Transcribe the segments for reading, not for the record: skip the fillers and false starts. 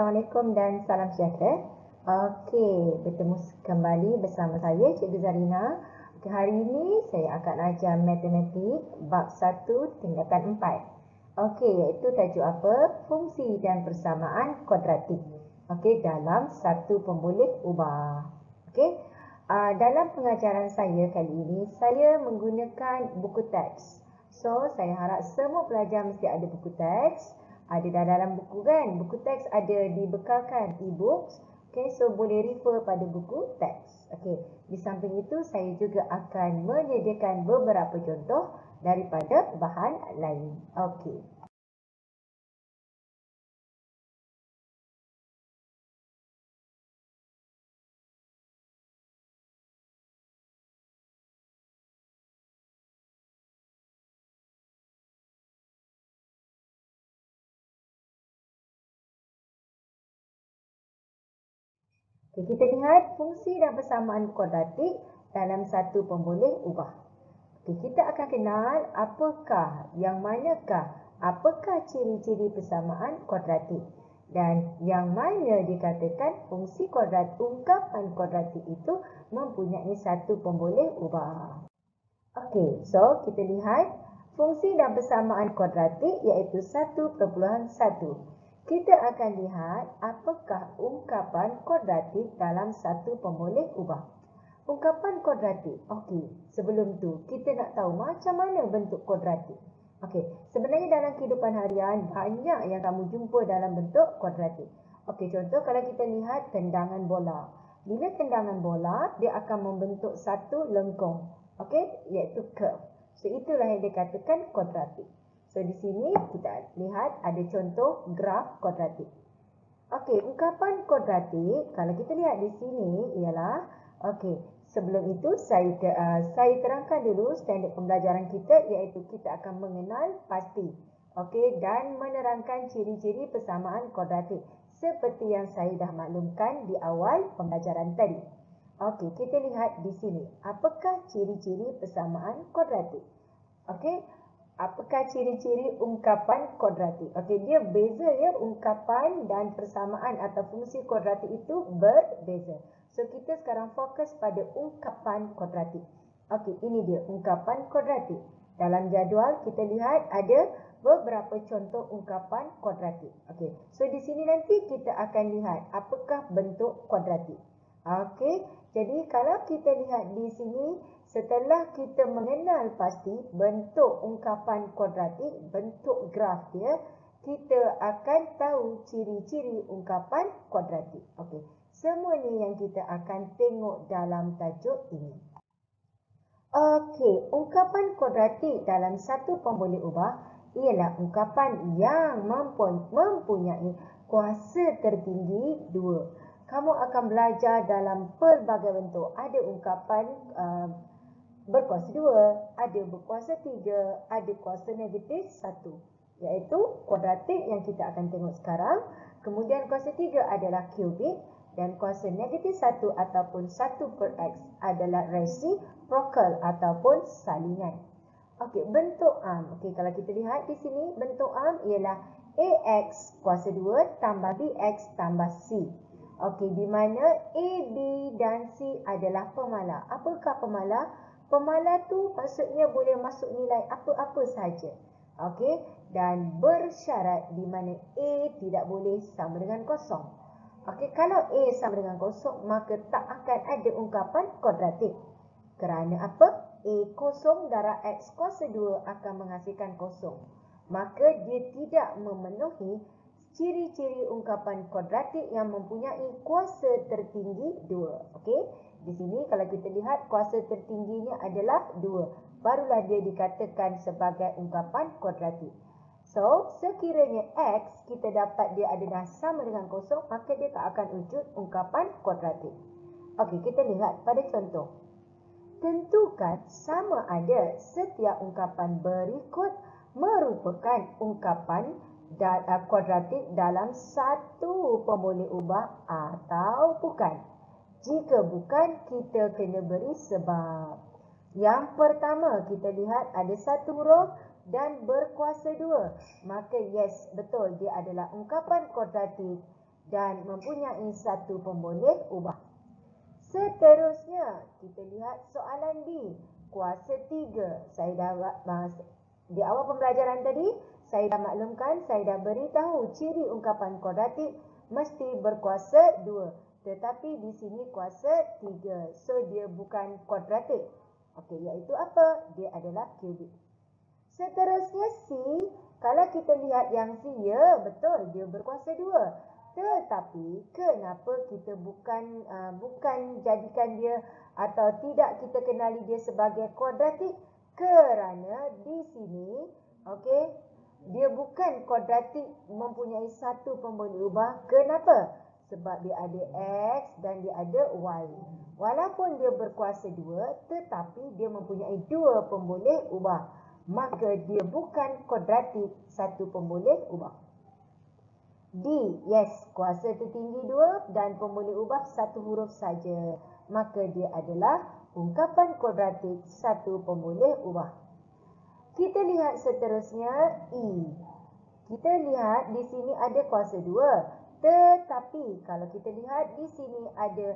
Assalamualaikum dan salam sejahtera. Okey, bertemu kembali bersama saya Cikgu Zarina. Okey, hari ini saya akan ajar matematik bab 1 tingkatan 4. Okey, iaitu tajuk apa? Fungsi dan persamaan kuadratik. Okey, dalam satu pemboleh ubah. Okey, dalam pengajaran saya kali ini, saya menggunakan buku teks. So, saya harap semua pelajar mesti ada buku teks. Ada dalam buku kan? Buku teks ada dibekalkan e-books. Okay, so boleh refer pada buku teks. Okay, di samping itu saya juga akan menyediakan beberapa contoh daripada bahan lain. Okay. Okay, kita lihat fungsi dan persamaan kuadratik dalam satu pemboleh ubah. Okay, kita akan kenal apakah ciri-ciri persamaan kuadratik dan yang mana dikatakan fungsi ungkapan kuadratik itu mempunyai satu pemboleh ubah. Okey, so kita lihat fungsi dan persamaan kuadratik iaitu 1.1. Kita akan lihat apakah ungkapan kuadratik dalam satu pemboleh ubah. Ungkapan kuadratik. Okey, sebelum tu kita nak tahu macam mana bentuk kuadratik. Okey, sebenarnya dalam kehidupan harian banyak yang kamu jumpa dalam bentuk kuadratik. Okey, contoh kalau kita lihat tendangan bola. Bila tendangan bola, dia akan membentuk satu lengkung. Okey, iaitu curve. So itulah yang dikatakan kuadratik. So di sini kita lihat ada contoh graf kuadratik. Okey, ungkapan kuadratik kalau kita lihat di sini ialah sebelum itu saya terangkan dulu standard pembelajaran kita iaitu kita akan mengenal pasti. Okey, dan menerangkan ciri-ciri persamaan kuadratik seperti yang saya dah maklumkan di awal pembelajaran tadi. Okey, kita lihat di sini. Apakah ciri-ciri persamaan kuadratik? Okey, apakah ciri-ciri ungkapan kuadratik? Okey, dia beza ya, ungkapan dan persamaan atau fungsi kuadratik itu berbeza. So, kita sekarang fokus pada ungkapan kuadratik. Okey, ini dia ungkapan kuadratik. Dalam jadual kita lihat ada beberapa contoh ungkapan kuadratik. Okey, so di sini nanti kita akan lihat apakah bentuk kuadratik. Okey, jadi kalau kita lihat di sini, setelah kita mengenal pasti bentuk ungkapan kuadratik, bentuk graf dia, kita akan tahu ciri-ciri ungkapan kuadratik. Okey, semua ni yang kita akan tengok dalam tajuk ini. Okey, ungkapan kuadratik dalam satu pemboleh ubah ialah ungkapan yang mempunyai kuasa tertinggi 2. Kamu akan belajar dalam pelbagai bentuk. Ada ungkapan berkuasa 2, ada berkuasa 3, ada kuasa negatif 1. Iaitu kuadratik yang kita akan tengok sekarang. Kemudian kuasa 3 adalah kubik dan kuasa negatif 1 ataupun 1/x adalah resiprokal ataupun salingan. Okey, bentuk am. Okey, kalau kita lihat di sini bentuk am ialah ax kuasa 2 tambah bx tambah c. Okey, di mana A, B dan C adalah pemala. Apakah pemala? Pemala tu maksudnya boleh masuk nilai apa-apa sahaja. Okey, dan bersyarat di mana A tidak boleh sama dengan kosong. Okey, kalau A sama dengan kosong, maka tak akan ada ungkapan kuadratik. Kerana apa? A kosong darab X kuasa 2 akan menghasilkan kosong. Maka dia tidak memenuhi ciri-ciri ungkapan kuadratik yang mempunyai kuasa tertinggi 2. Okey, di sini kalau kita lihat kuasa tertingginya adalah 2. Barulah dia dikatakan sebagai ungkapan kuadratik. So, sekiranya X kita dapat dia adalah sama dengan kosong, maka dia tak akan wujud ungkapan kuadratik. Okey, kita lihat pada contoh. Tentukan sama ada setiap ungkapan berikut merupakan ungkapan kuadratik dalam satu pemboleh ubah atau bukan. Jika bukan, kita kena beri sebab. Yang pertama, kita lihat ada satu huruf dan berkuasa 2. Maka yes, betul, dia adalah ungkapan kuadratik dan mempunyai satu pemboleh ubah. Seterusnya, kita lihat soalan B. Kuasa 3. Saya dah di awal pembelajaran tadi, saya dah maklumkan, saya dah beritahu ciri ungkapan kuadratik mesti berkuasa 2. Tetapi di sini kuasa 3. So, dia bukan kuadratik. Okey, iaitu apa? Dia adalah kubik. Seterusnya C. Kalau kita lihat yang C, ya betul, dia berkuasa 2. Tetapi kenapa kita bukan jadikan dia atau tidak kita kenali dia sebagai kuadratik? Kerana di sini, okey, dia bukan kuadratik mempunyai satu pemboleh ubah. Kenapa? Sebab dia ada X dan dia ada Y. Walaupun dia berkuasa 2, tetapi dia mempunyai 2 pemboleh ubah. Maka dia bukan kuadratik satu pemboleh ubah. D. Yes, kuasa tertinggi 2 dan pemboleh ubah satu huruf saja. Maka dia adalah ungkapan kuadratik satu pemboleh ubah. Kita lihat seterusnya E. Kita lihat di sini ada kuasa 2. Tetapi kalau kita lihat di sini ada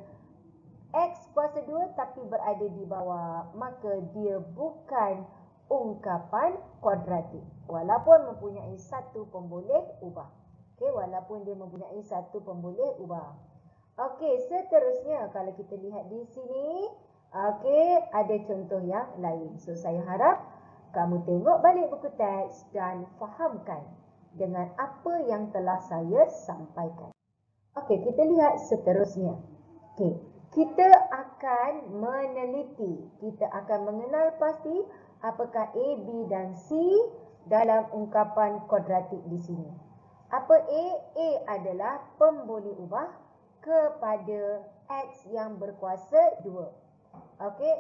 X kuasa 2 tapi berada di bawah. Maka dia bukan ungkapan kuadratik. Walaupun mempunyai satu pemboleh ubah. Okey, walaupun dia mempunyai satu pemboleh ubah. Okey, seterusnya kalau kita lihat di sini, okey, ada contoh yang lain. So, saya harap kamu tengok balik buku teks dan fahamkan dengan apa yang telah saya sampaikan. Okey, kita lihat seterusnya. Okey, kita akan meneliti, kita akan mengenal pasti apakah A, B dan C dalam ungkapan kuadratik di sini. Apa A? A adalah pemboleh ubah kepada X yang berkuasa 2. Okey,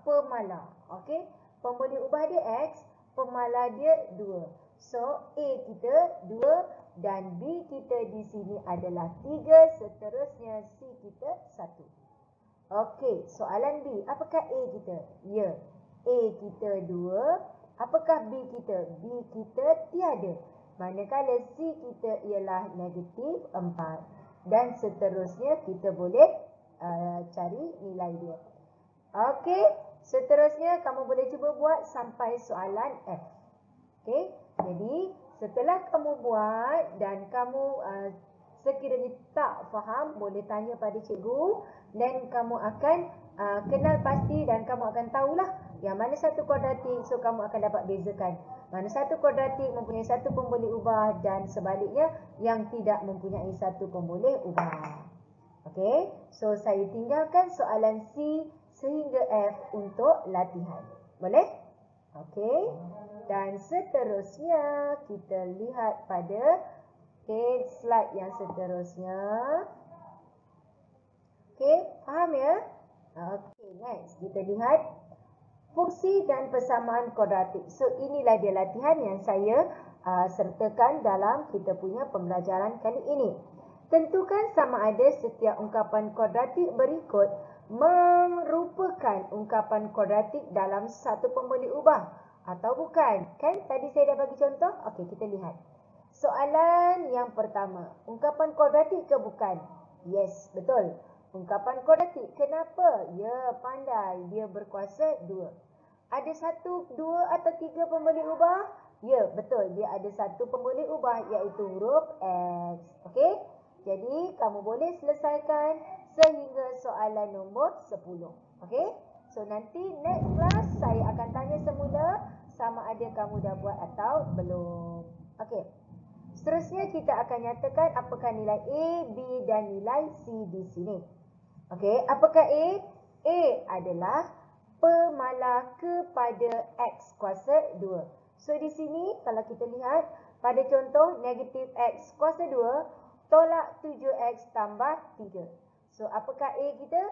pemala. Okey, pemboleh ubah dia X, pemala dia 2. So, A kita 2 dan B kita di sini adalah 3. Seterusnya C kita 1. Okey, soalan B. Apakah A kita? Ya, A kita 2. Apakah B kita? B kita tiada. Manakala C kita ialah negatif 4. Dan seterusnya kita boleh cari nilai dia. Okey, seterusnya kamu boleh cuba buat sampai soalan F. Okey, jadi setelah kamu buat dan kamu sekiranya tak faham, boleh tanya pada cikgu dan kamu akan kenal pasti dan kamu akan tahulah yang mana satu kuadratik. So, kamu akan dapat bezakan mana satu kuadratik mempunyai satu pemboleh ubah dan sebaliknya yang tidak mempunyai satu pemboleh ubah. Okey, so saya tinggalkan soalan C sehingga F untuk latihan. Boleh? Okey, dan seterusnya kita lihat pada slide yang seterusnya. Okey, faham ya? Okey, next kita lihat fungsi dan persamaan kuadratik. So, inilah dia latihan yang saya sertakan dalam kita punya pembelajaran kali ini. Tentukan sama ada setiap ungkapan kuadratik berikut merupakan ungkapan kuadratik dalam satu pemboleh ubah atau bukan. Kan tadi saya dah bagi contoh. Okey, kita lihat. Soalan yang pertama, ungkapan kuadratik ke bukan? Yes, betul. Ungkapan kuadratik. Kenapa? Ya, pandai. Dia berkuasa 2. Ada 1, 2 atau 3 pemboleh ubah? Ya, betul. Dia ada satu pemboleh ubah iaitu huruf X. Okey? Jadi, kamu boleh selesaikan sehingga soalan nombor 10. Okey? So, nanti next class saya akan tanya semula sama ada kamu dah buat atau belum. Okey. Seterusnya kita akan nyatakan apakah nilai A, B dan nilai C di sini. Okey, apakah A? A adalah pemala kepada X kuasa 2. So, di sini kalau kita lihat pada contoh negatif X kuasa 2 tolak 7X tambah 3. So, apakah A kita?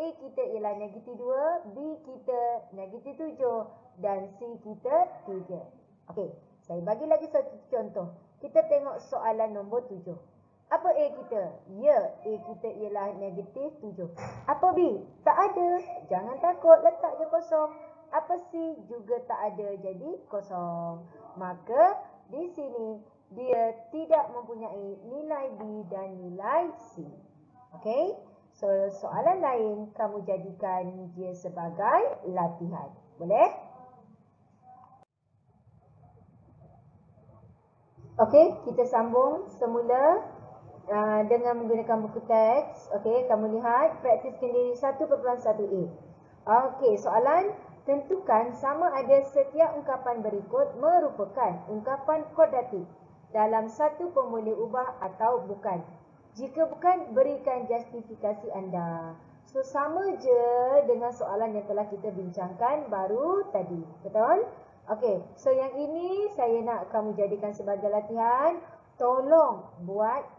A kita ialah negatif 2, B kita negatif 7 dan C kita 3. Okey, saya bagi lagi satu contoh. Kita tengok soalan nombor 7. Apa A kita? Ya, A kita ialah negatif 7. Apa B? Tak ada. Jangan takut, letak je kosong. Apa C? Juga tak ada, jadi kosong. Maka di sini dia tidak mempunyai nilai B dan nilai C. Okey? So, soalan lain kamu jadikan dia sebagai latihan. Boleh? Okey, kita sambung semula dengan menggunakan buku teks. Okey, kamu lihat praktis sendiri 1.1a. Okey, soalan tentukan sama ada setiap ungkapan berikut merupakan ungkapan kodratik dalam satu pemboleh ubah atau bukan. Jika bukan, berikan justifikasi anda. So, sama je dengan soalan yang telah kita bincangkan baru tadi. Betul? Okey, so yang ini saya nak kamu jadikan sebagai latihan. Tolong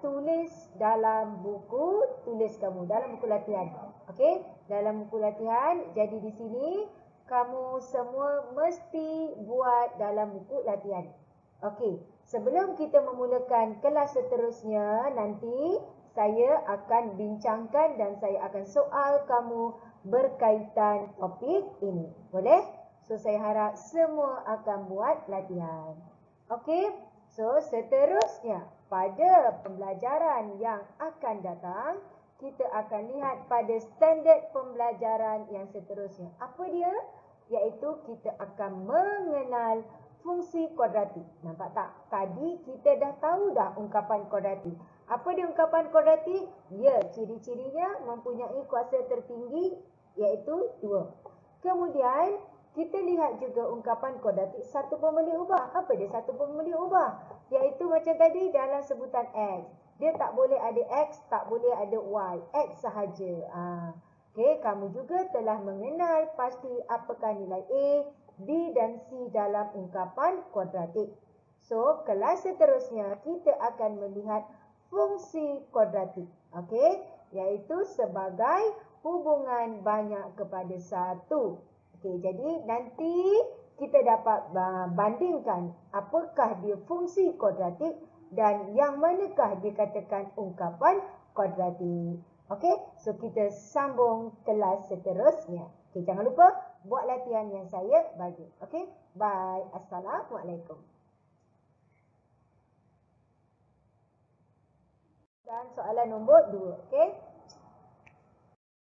tulis dalam buku tulis kamu, dalam buku latihan. Okey, dalam buku latihan. Jadi di sini kamu semua mesti buat dalam buku latihan. Okey, sebelum kita memulakan kelas seterusnya, nanti saya akan bincangkan dan saya akan soal kamu berkaitan topik ini. Boleh? So, saya harap semua akan buat latihan. Okey, so seterusnya pada pembelajaran yang akan datang, kita akan lihat pada standard pembelajaran yang seterusnya. Apa dia? Iaitu kita akan mengenal fungsi kuadratik. Nampak tak? Tadi kita dah tahu dah ungkapan kuadratik. Apa dia ungkapan kuadratik? Ya, ciri-cirinya mempunyai kuasa tertinggi iaitu 2. Kemudian, kita lihat juga ungkapan kuadratik satu pemboleh ubah. Apa dia satu pemboleh ubah? Iaitu macam tadi dalam sebutan X. Dia tak boleh ada X, tak boleh ada Y. X sahaja. Okey, kamu juga telah mengenal pasti apakah nilai A, B dan C dalam ungkapan kuadratik. So, kelas seterusnya kita akan melihat fungsi kuadratik. Okey, iaitu sebagai hubungan banyak kepada satu. Okey, jadi nanti kita dapat bandingkan apakah dia fungsi kuadratik dan yang manakah dikatakan ungkapan kuadratik. Okey, so kita sambung kelas seterusnya. Okey, jangan lupa buat latihan yang saya bagi. Okey, bye. Assalamualaikum. Dan soalan nombor 2, okey.